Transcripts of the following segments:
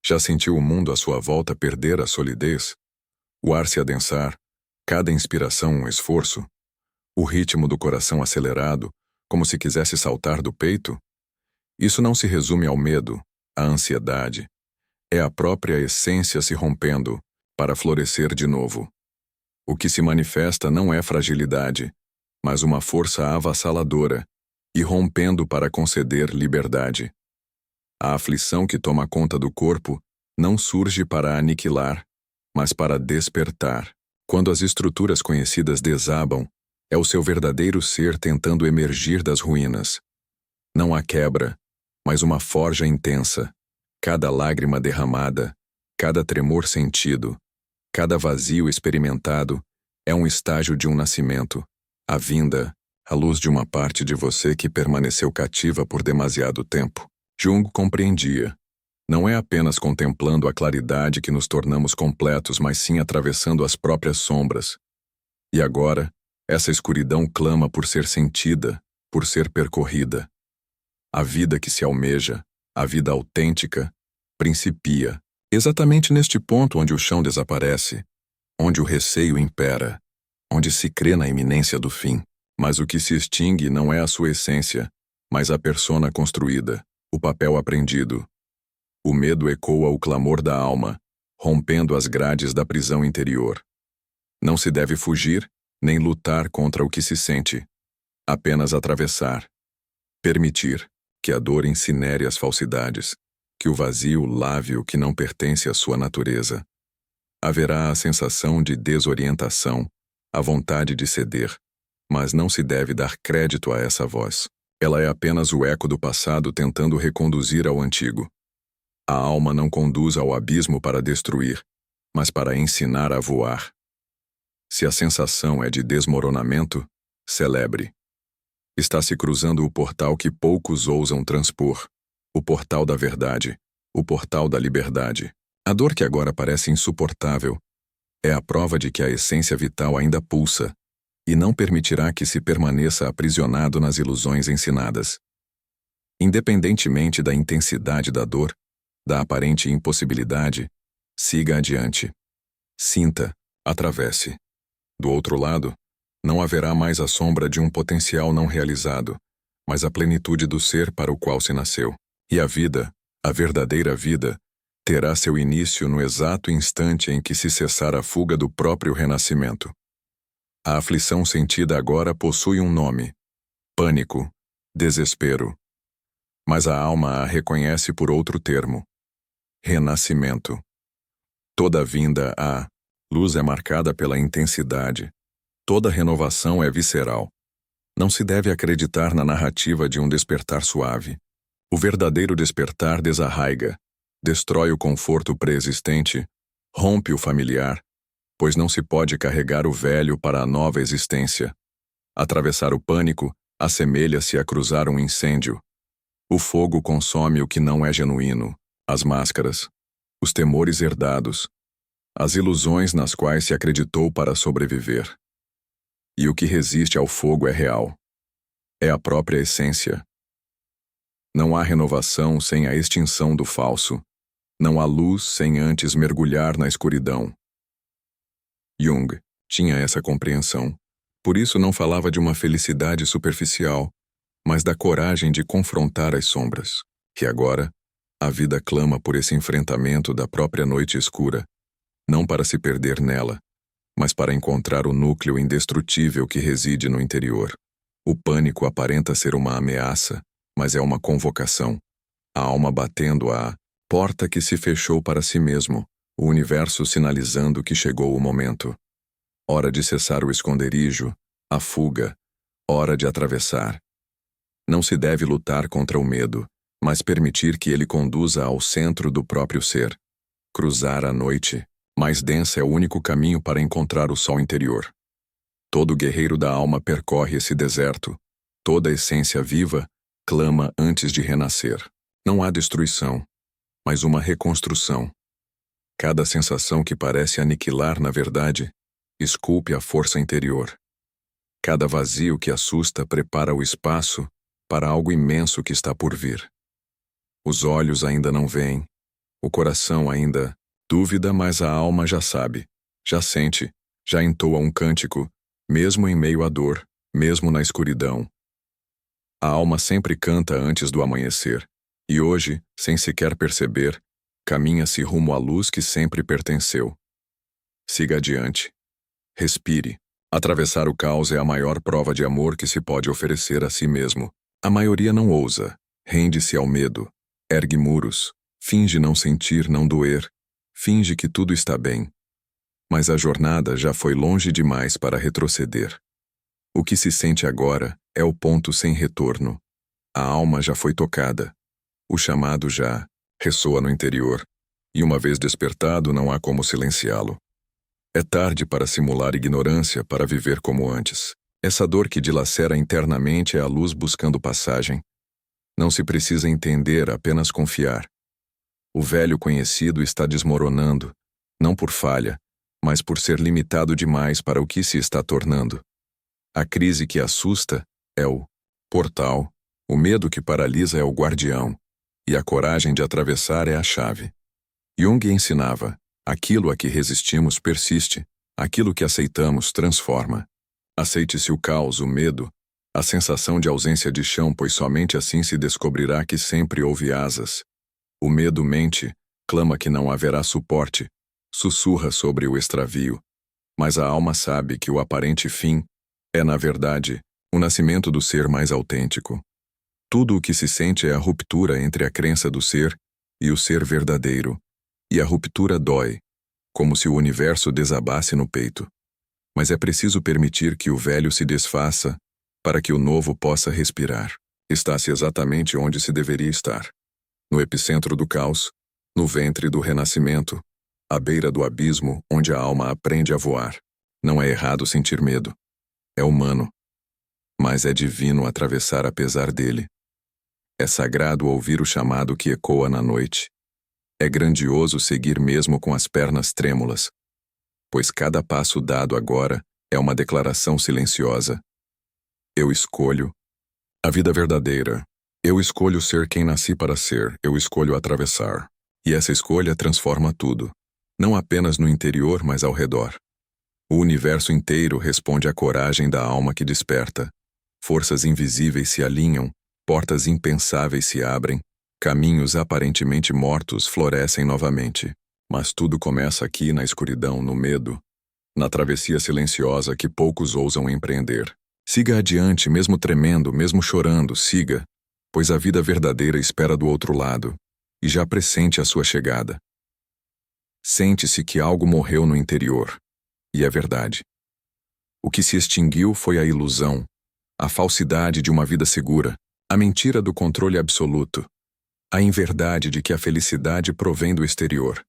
Já sentiu o mundo à sua volta perder a solidez? O ar se adensar, cada inspiração um esforço? O ritmo do coração acelerado, como se quisesse saltar do peito? Isso não se resume ao medo, à ansiedade. É a própria essência se rompendo para florescer de novo. O que se manifesta não é fragilidade, mas uma força avassaladora, irrompendo para conceder liberdade. A aflição que toma conta do corpo não surge para aniquilar, mas para despertar. Quando as estruturas conhecidas desabam, é o seu verdadeiro ser tentando emergir das ruínas. Não há quebra, mas uma forja intensa. Cada lágrima derramada, cada tremor sentido, cada vazio experimentado é um estágio de um nascimento, a vinda, a luz de uma parte de você que permaneceu cativa por demasiado tempo. Jung compreendia. Não é apenas contemplando a claridade que nos tornamos completos, mas sim atravessando as próprias sombras. E agora, essa escuridão clama por ser sentida, por ser percorrida. A vida que se almeja, a vida autêntica, principia, exatamente neste ponto onde o chão desaparece, onde o receio impera, onde se crê na iminência do fim. Mas o que se extingue não é a sua essência, mas a persona construída, o papel aprendido. O medo ecoa o clamor da alma, rompendo as grades da prisão interior. Não se deve fugir, nem lutar contra o que se sente. Apenas atravessar. Permitir que a dor incinere as falsidades, que o vazio lave o que não pertence à sua natureza. Haverá a sensação de desorientação, a vontade de ceder, mas não se deve dar crédito a essa voz. Ela é apenas o eco do passado tentando reconduzir ao antigo. A alma não conduz ao abismo para destruir, mas para ensinar a voar. Se a sensação é de desmoronamento, celebre. Está se cruzando o portal que poucos ousam transpor, o portal da verdade, o portal da liberdade. A dor que agora parece insuportável é a prova de que a essência vital ainda pulsa, e não permitirá que se permaneça aprisionado nas ilusões ensinadas. Independentemente da intensidade da dor, da aparente impossibilidade, siga adiante. Sinta, atravesse. Do outro lado, não haverá mais a sombra de um potencial não realizado, mas a plenitude do ser para o qual se nasceu. E a vida, a verdadeira vida, terá seu início no exato instante em que se cessar a fuga do próprio renascimento. A aflição sentida agora possui um nome: pânico, desespero. Mas a alma a reconhece por outro termo: renascimento. Toda vinda à luz é marcada pela intensidade. Toda renovação é visceral. Não se deve acreditar na narrativa de um despertar suave. O verdadeiro despertar desarraiga, destrói o conforto preexistente, rompe o familiar, pois não se pode carregar o velho para a nova existência. Atravessar o pânico assemelha-se a cruzar um incêndio. O fogo consome o que não é genuíno, as máscaras, os temores herdados, as ilusões nas quais se acreditou para sobreviver. E o que resiste ao fogo é real. É a própria essência. Não há renovação sem a extinção do falso. Não há luz sem antes mergulhar na escuridão. Jung tinha essa compreensão. Por isso não falava de uma felicidade superficial, mas da coragem de confrontar as sombras. E agora, a vida clama por esse enfrentamento da própria noite escura, não para se perder nela, mas para encontrar o núcleo indestrutível que reside no interior. O pânico aparenta ser uma ameaça, mas é uma convocação. A alma batendo à porta que se fechou para si mesmo, o universo sinalizando que chegou o momento. Hora de cessar o esconderijo, a fuga, hora de atravessar. Não se deve lutar contra o medo, mas permitir que ele conduza ao centro do próprio ser. Cruzar a noite mais densa é o único caminho para encontrar o sol interior. Todo guerreiro da alma percorre esse deserto. Toda essência viva clama antes de renascer. Não há destruição, mas uma reconstrução. Cada sensação que parece aniquilar, na verdade, esculpe a força interior. Cada vazio que assusta prepara o espaço para algo imenso que está por vir. Os olhos ainda não veem, O coração ainda dúvida, mas a alma já sabe, já sente, já entoa um cântico, mesmo em meio à dor, mesmo na escuridão. A alma sempre canta antes do amanhecer, e hoje, sem sequer perceber, caminha-se rumo à luz que sempre pertenceu. Siga adiante. Respire. Atravessar o caos é a maior prova de amor que se pode oferecer a si mesmo. A maioria não ousa, rende-se ao medo, ergue muros, finge não sentir, não doer, finge que tudo está bem. Mas a jornada já foi longe demais para retroceder. O que se sente agora é o ponto sem retorno. A alma já foi tocada. O chamado já ressoa no interior, e uma vez despertado não há como silenciá-lo. É tarde para simular ignorância, para viver como antes. Essa dor que dilacera internamente é a luz buscando passagem. Não se precisa entender, apenas confiar. O velho conhecido está desmoronando, não por falha, mas por ser limitado demais para o que se está tornando. A crise que assusta é o portal, o medo que paralisa é o guardião, e a coragem de atravessar é a chave. Jung ensinava: aquilo a que resistimos persiste, aquilo que aceitamos transforma. Aceite-se o caos, o medo, a sensação de ausência de chão, pois somente assim se descobrirá que sempre houve asas. O medo mente, clama que não haverá suporte, sussurra sobre o extravio. Mas a alma sabe que o aparente fim é, na verdade, o nascimento do ser mais autêntico. Tudo o que se sente é a ruptura entre a crença do ser e o ser verdadeiro. E a ruptura dói, como se o universo desabasse no peito. Mas é preciso permitir que o velho se desfaça para que o novo possa respirar. Está-se exatamente onde se deveria estar. No epicentro do caos, no ventre do renascimento, à beira do abismo onde a alma aprende a voar. Não é errado sentir medo. É humano. Mas é divino atravessar apesar dele. É sagrado ouvir o chamado que ecoa na noite. É grandioso seguir mesmo com as pernas trêmulas, pois cada passo dado agora é uma declaração silenciosa. Eu escolho a vida verdadeira. Eu escolho ser quem nasci para ser. Eu escolho atravessar. E essa escolha transforma tudo. Não apenas no interior, mas ao redor. O universo inteiro responde à coragem da alma que desperta. Forças invisíveis se alinham, portas impensáveis se abrem, caminhos aparentemente mortos florescem novamente. Mas tudo começa aqui na escuridão, no medo, na travessia silenciosa que poucos ousam empreender. Siga adiante, mesmo tremendo, mesmo chorando, siga, pois a vida verdadeira espera do outro lado, e já pressente a sua chegada. Sente-se que algo morreu no interior, e é verdade. O que se extinguiu foi a ilusão, a falsidade de uma vida segura, a mentira do controle absoluto, a inverdade de que a felicidade provém do exterior.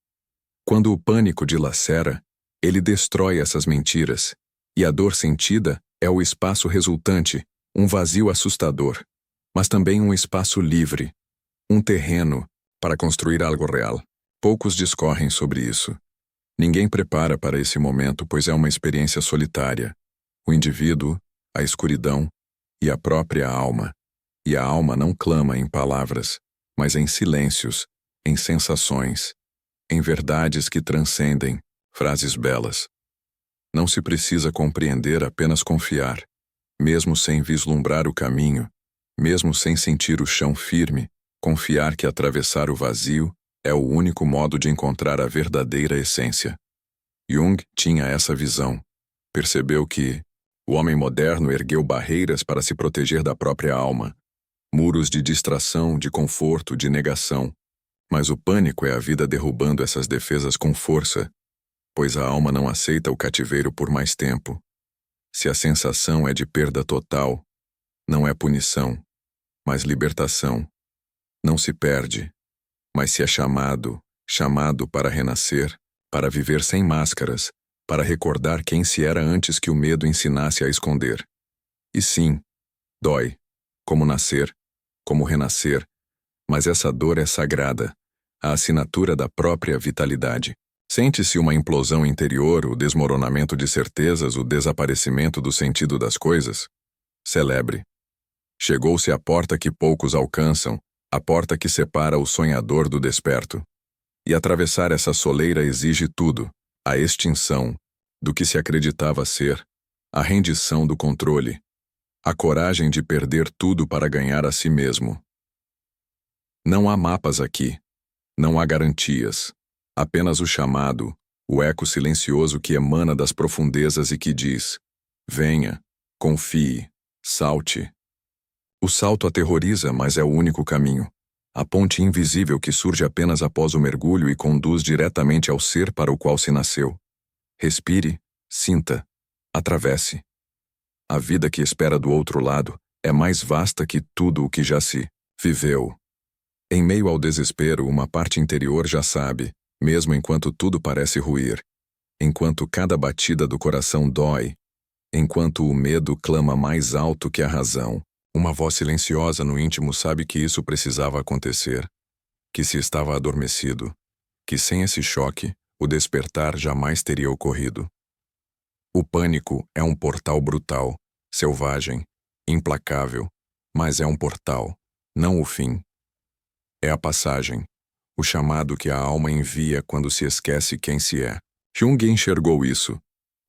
Quando o pânico dilacera, ele destrói essas mentiras, e a dor sentida é o espaço resultante, um vazio assustador, mas também um espaço livre, um terreno para construir algo real. Poucos discorrem sobre isso. Ninguém prepara para esse momento, pois é uma experiência solitária. O indivíduo, a escuridão e a própria alma. E a alma não clama em palavras, mas em silêncios, em sensações, em verdades que transcendem, frases belas. Não se precisa compreender, apenas confiar, mesmo sem vislumbrar o caminho, mesmo sem sentir o chão firme, confiar que atravessar o vazio é o único modo de encontrar a verdadeira essência. Jung tinha essa visão. Percebeu que o homem moderno ergueu barreiras para se proteger da própria alma, muros de distração, de conforto, de negação. Mas o pânico é a vida derrubando essas defesas com força, pois a alma não aceita o cativeiro por mais tempo. Se a sensação é de perda total, não é punição, mas libertação. Não se perde, mas se é chamado para renascer, para viver sem máscaras, para recordar quem se era antes que o medo ensinasse a esconder. E sim, dói, como nascer, como renascer, mas essa dor é sagrada, a assinatura da própria vitalidade. Sente-se uma implosão interior, o desmoronamento de certezas, o desaparecimento do sentido das coisas? Celebre. Chegou-se à porta que poucos alcançam, a porta que separa o sonhador do desperto. E atravessar essa soleira exige tudo: a extinção do que se acreditava ser, a rendição do controle, a coragem de perder tudo para ganhar a si mesmo. Não há mapas aqui, não há garantias, apenas o chamado, o eco silencioso que emana das profundezas e que diz: venha, confie, salte. O salto aterroriza, mas é o único caminho. A ponte invisível que surge apenas após o mergulho e conduz diretamente ao ser para o qual se nasceu. Respire, sinta, atravesse. A vida que espera do outro lado é mais vasta que tudo o que já se viveu. Em meio ao desespero, uma parte interior já sabe, mesmo enquanto tudo parece ruir, enquanto cada batida do coração dói, enquanto o medo clama mais alto que a razão. Uma voz silenciosa no íntimo sabe que isso precisava acontecer, que se estava adormecido, que sem esse choque, o despertar jamais teria ocorrido. O pânico é um portal brutal, selvagem, implacável, mas é um portal, não o fim. É a passagem, o chamado que a alma envia quando se esquece quem se é. Jung enxergou isso,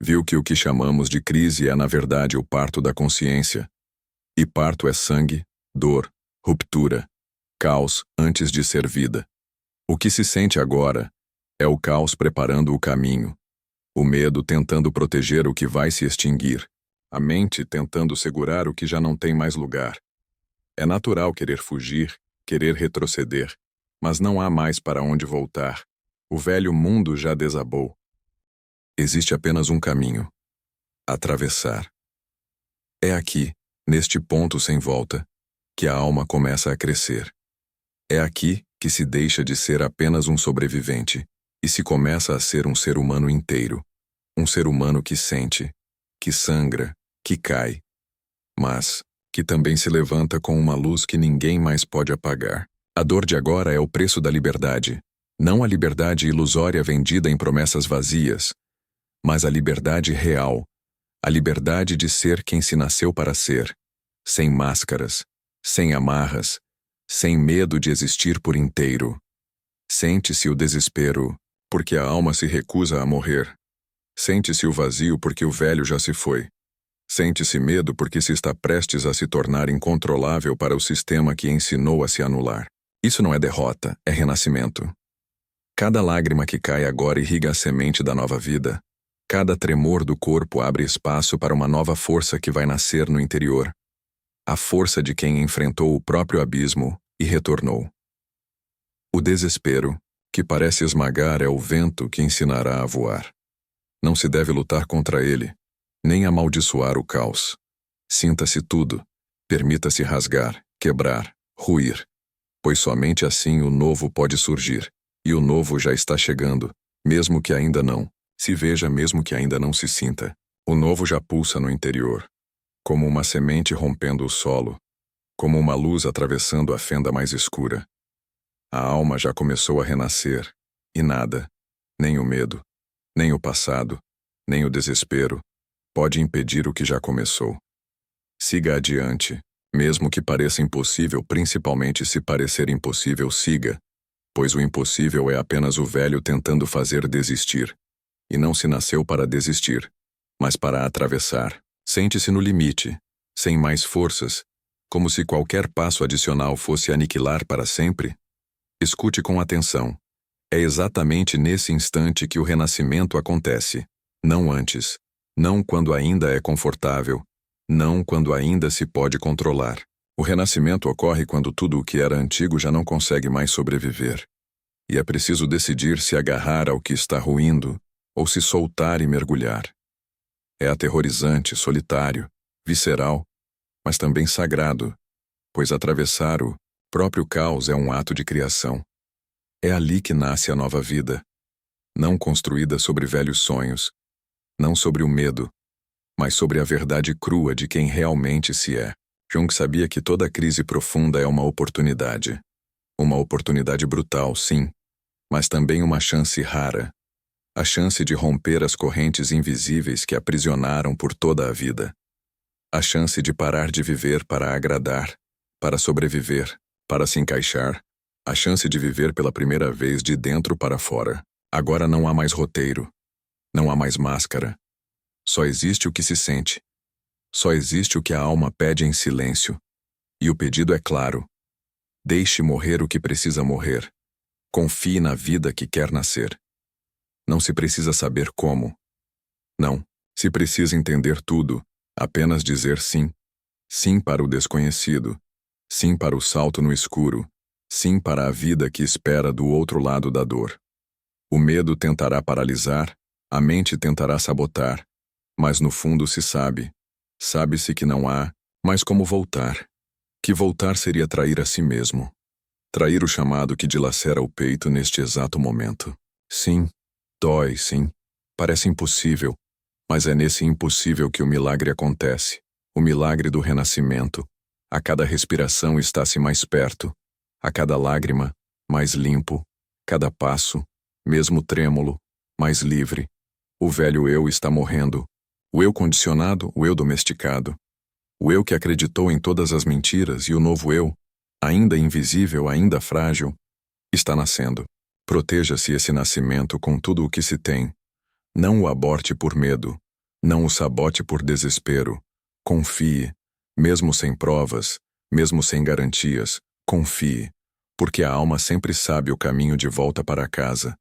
viu que o que chamamos de crise é na verdade o parto da consciência. E parto é sangue, dor, ruptura, caos antes de ser vida. O que se sente agora é o caos preparando o caminho, o medo tentando proteger o que vai se extinguir, a mente tentando segurar o que já não tem mais lugar. É natural querer fugir, querer retroceder, mas não há mais para onde voltar. O velho mundo já desabou. Existe apenas um caminho: atravessar. É aqui, neste ponto sem volta, que a alma começa a crescer. É aqui que se deixa de ser apenas um sobrevivente e se começa a ser um ser humano inteiro. Um ser humano que sente, que sangra, que cai, mas que também se levanta com uma luz que ninguém mais pode apagar. A dor de agora é o preço da liberdade, não a liberdade ilusória vendida em promessas vazias, mas a liberdade real, a liberdade de ser quem se nasceu para ser, sem máscaras, sem amarras, sem medo de existir por inteiro. Sente-se o desespero, porque a alma se recusa a morrer. Sente-se o vazio porque o velho já se foi. Sente-se medo porque se está prestes a se tornar incontrolável para o sistema que ensinou a se anular. Isso não é derrota, é renascimento. Cada lágrima que cai agora irriga a semente da nova vida. Cada tremor do corpo abre espaço para uma nova força que vai nascer no interior. A força de quem enfrentou o próprio abismo e retornou. O desespero, que parece esmagar, é o vento que ensinará a voar. Não se deve lutar contra ele, nem amaldiçoar o caos. Sinta-se tudo, permita-se rasgar, quebrar, ruir, pois somente assim o novo pode surgir, e o novo já está chegando, mesmo que ainda não se veja, mesmo que ainda não se sinta. O novo já pulsa no interior, como uma semente rompendo o solo, como uma luz atravessando a fenda mais escura. A alma já começou a renascer, e nada, nem o medo, nem o passado, nem o desespero, pode impedir o que já começou. Siga adiante, mesmo que pareça impossível, principalmente se parecer impossível, siga, pois o impossível é apenas o velho tentando fazer desistir. E não se nasceu para desistir, mas para atravessar. Sente-se no limite, sem mais forças, como se qualquer passo adicional fosse aniquilar para sempre. Escute com atenção. É exatamente nesse instante que o renascimento acontece, não antes, não quando ainda é confortável, não quando ainda se pode controlar. O renascimento ocorre quando tudo o que era antigo já não consegue mais sobreviver. E é preciso decidir se agarrar ao que está ruindo, ou se soltar e mergulhar. É aterrorizante, solitário, visceral, mas também sagrado, pois atravessar o próprio caos é um ato de criação. É ali que nasce a nova vida, não construída sobre velhos sonhos, não sobre o medo, mas sobre a verdade crua de quem realmente se é. Jung sabia que toda crise profunda é uma oportunidade. Uma oportunidade brutal, sim, mas também uma chance rara. A chance de romper as correntes invisíveis que aprisionaram por toda a vida. A chance de parar de viver para agradar, para sobreviver, para se encaixar. a chance de viver pela primeira vez de dentro para fora. Agora não há mais roteiro, não há mais máscara. Só existe o que se sente. Só existe o que a alma pede em silêncio. E o pedido é claro. Deixe morrer o que precisa morrer. Confie na vida que quer nascer. Não se precisa saber como. Não, se precisa entender tudo, apenas dizer sim. Sim para o desconhecido. Sim para o salto no escuro. Sim para a vida que espera do outro lado da dor. O medo tentará paralisar, a mente tentará sabotar, mas no fundo se sabe. Sabe-se que não há, mas como voltar. Que voltar seria trair a si mesmo. Trair o chamado que dilacera o peito neste exato momento. Sim, dói, sim. Parece impossível, mas é nesse impossível que o milagre acontece. O milagre do renascimento. A cada respiração está-se mais perto. A cada lágrima, mais limpo. Cada passo, mesmo trêmulo, mais livre. O velho eu está morrendo. O eu condicionado, o eu domesticado. O eu que acreditou em todas as mentiras e o novo eu, ainda invisível, ainda frágil, está nascendo. Proteja-se esse nascimento com tudo o que se tem. Não o aborte por medo. Não o sabote por desespero. Confie. Mesmo sem provas, mesmo sem garantias, confie. Porque a alma sempre sabe o caminho de volta para casa.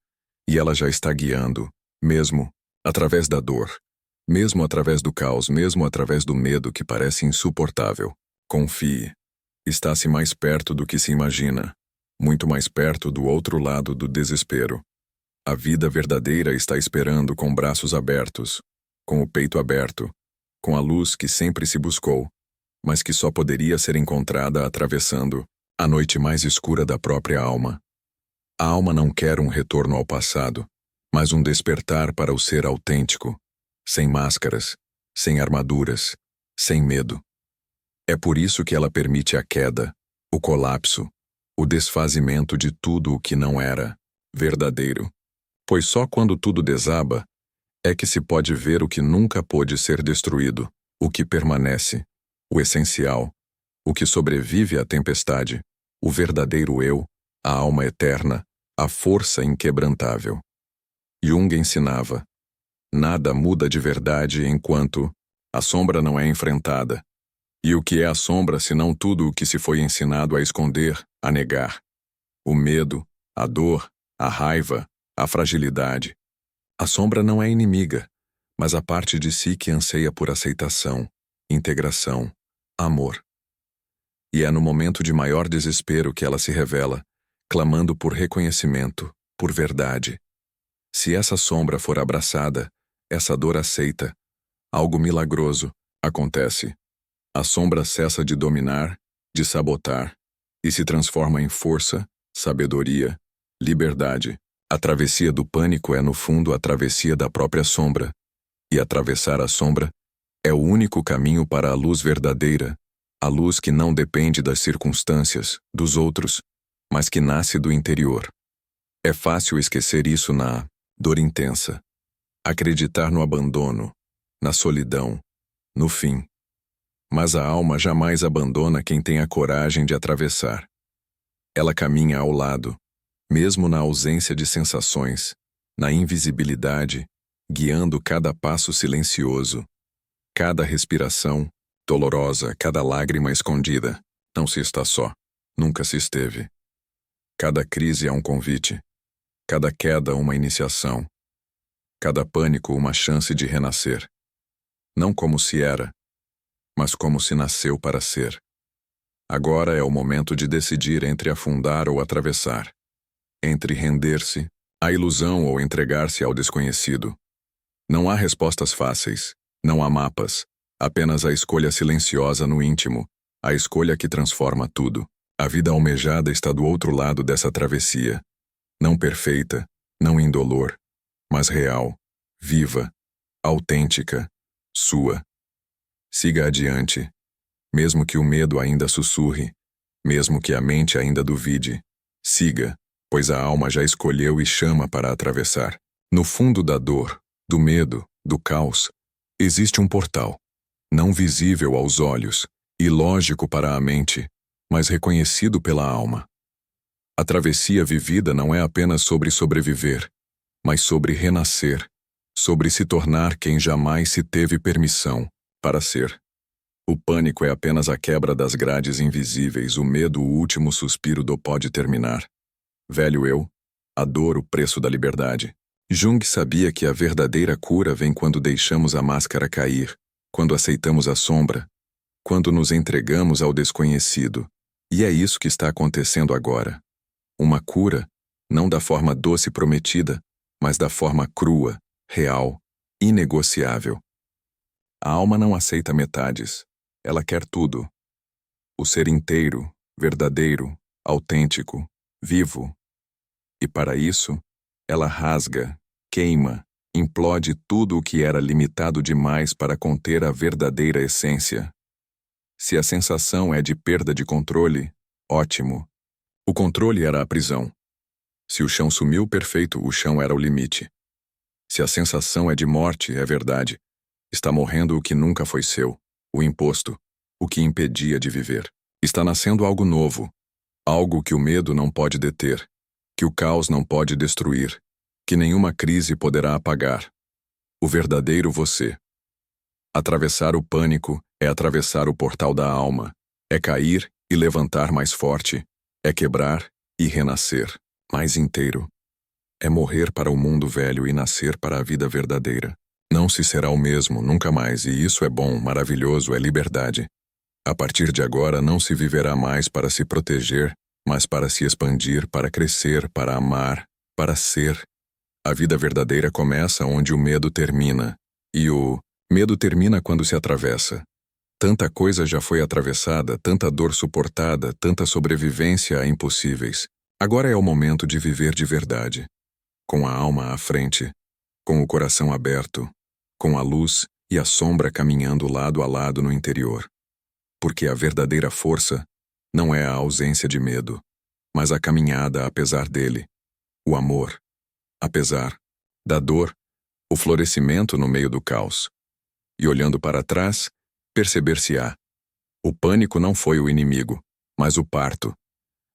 E ela já está guiando, mesmo através da dor. Mesmo através do caos, mesmo através do medo que parece insuportável. Confie. Está-se mais perto do que se imagina. Muito mais perto do outro lado do desespero. A vida verdadeira está esperando com braços abertos, com o peito aberto, com a luz que sempre se buscou, mas que só poderia ser encontrada atravessando a noite mais escura da própria alma. A alma não quer um retorno ao passado, mas um despertar para o ser autêntico, sem máscaras, sem armaduras, sem medo. É por isso que ela permite a queda, o colapso, o desfazimento de tudo o que não era verdadeiro. Pois só quando tudo desaba é que se pode ver o que nunca pôde ser destruído, o que permanece, o essencial, o que sobrevive à tempestade, o verdadeiro eu, a alma eterna, a força inquebrantável. Jung ensinava: nada muda de verdade enquanto a sombra não é enfrentada. E o que é a sombra senão tudo o que se foi ensinado a esconder, a negar? O medo, a dor, a raiva, a fragilidade. A sombra não é inimiga, mas a parte de si que anseia por aceitação, integração, amor. E é no momento de maior desespero que ela se revela, clamando por reconhecimento, por verdade. Se essa sombra for abraçada, essa dor aceita, algo milagroso acontece. A sombra cessa de dominar, de sabotar, e se transforma em força, sabedoria, liberdade. A travessia do pânico é no fundo a travessia da própria sombra, e atravessar a sombra é o único caminho para a luz verdadeira, a luz que não depende das circunstâncias, dos outros, mas que nasce do interior. É fácil esquecer isso na dor intensa, acreditar no abandono, na solidão, no fim. Mas a alma jamais abandona quem tem a coragem de atravessar. Ela caminha ao lado, mesmo na ausência de sensações, na invisibilidade, guiando cada passo silencioso, cada respiração dolorosa, cada lágrima escondida. Não se está só, nunca se esteve. Cada crise é um convite, cada queda uma iniciação, cada pânico uma chance de renascer. Não como se era, mas como se nasceu para ser. Agora é o momento de decidir entre afundar ou atravessar, entre render-se à ilusão ou entregar-se ao desconhecido. Não há respostas fáceis, não há mapas, apenas a escolha silenciosa no íntimo, a escolha que transforma tudo. A vida almejada está do outro lado dessa travessia, não perfeita, não indolor, mas real, viva, autêntica, sua. Siga adiante, mesmo que o medo ainda sussurre, mesmo que a mente ainda duvide. Siga, pois a alma já escolheu e chama para atravessar. No fundo da dor, do medo, do caos, existe um portal, não visível aos olhos, ilógico para a mente, mas reconhecido pela alma. A travessia vivida não é apenas sobre sobreviver, mas sobre renascer, sobre se tornar quem jamais se teve permissão para ser. O pânico é apenas a quebra das grades invisíveis, o medo o último suspiro do pode terminar. Velho eu, a dor o preço da liberdade. Jung sabia que a verdadeira cura vem quando deixamos a máscara cair, quando aceitamos a sombra, quando nos entregamos ao desconhecido. E é isso que está acontecendo agora. Uma cura, não da forma doce prometida, mas da forma crua, real, inegociável. A alma não aceita metades. Ela quer tudo. O ser inteiro, verdadeiro, autêntico, vivo. E para isso, ela rasga, queima, implode tudo o que era limitado demais para conter a verdadeira essência. Se a sensação é de perda de controle, ótimo. O controle era a prisão. Se o chão sumiu, perfeito, o chão era o limite. Se a sensação é de morte, é verdade. Está morrendo o que nunca foi seu, o imposto, o que impedia de viver. Está nascendo algo novo, algo que o medo não pode deter, que o caos não pode destruir, que nenhuma crise poderá apagar. O verdadeiro você. Atravessar o pânico é atravessar o portal da alma, é cair e levantar mais forte, é quebrar e renascer, mais inteiro. É morrer para o mundo velho e nascer para a vida verdadeira. Não se será o mesmo, nunca mais, e isso é bom, maravilhoso, é liberdade. A partir de agora não se viverá mais para se proteger, mas para se expandir, para crescer, para amar, para ser. A vida verdadeira começa onde o medo termina, e o medo termina quando se atravessa. Tanta coisa já foi atravessada, tanta dor suportada, tanta sobrevivência a impossíveis. Agora é o momento de viver de verdade, com a alma à frente, com o coração aberto, com a luz e a sombra caminhando lado a lado no interior. Porque a verdadeira força não é a ausência de medo, mas a caminhada apesar dele, o amor, apesar da dor, o florescimento no meio do caos. E olhando para trás, perceber-se-á. O pânico não foi o inimigo, mas o parto.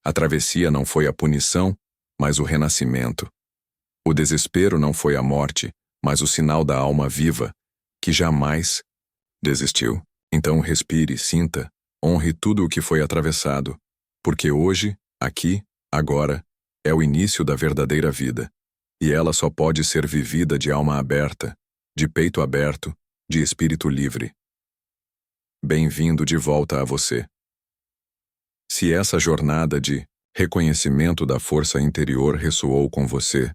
A travessia não foi a punição, mas o renascimento. O desespero não foi a morte, mas o sinal da alma viva, que jamais desistiu. Então respire, sinta, honre tudo o que foi atravessado, porque hoje, aqui, agora, é o início da verdadeira vida. E ela só pode ser vivida de alma aberta, de peito aberto, de espírito livre. Bem-vindo de volta a você. Se essa jornada de reconhecimento da força interior ressoou com você,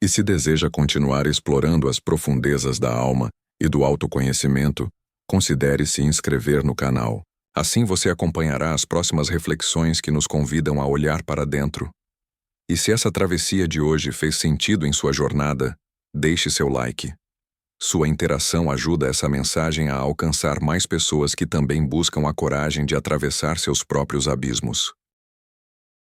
e se deseja continuar explorando as profundezas da alma e do autoconhecimento, considere se inscrever no canal. Assim você acompanhará as próximas reflexões que nos convidam a olhar para dentro. E se essa travessia de hoje fez sentido em sua jornada, deixe seu like. Sua interação ajuda essa mensagem a alcançar mais pessoas que também buscam a coragem de atravessar seus próprios abismos.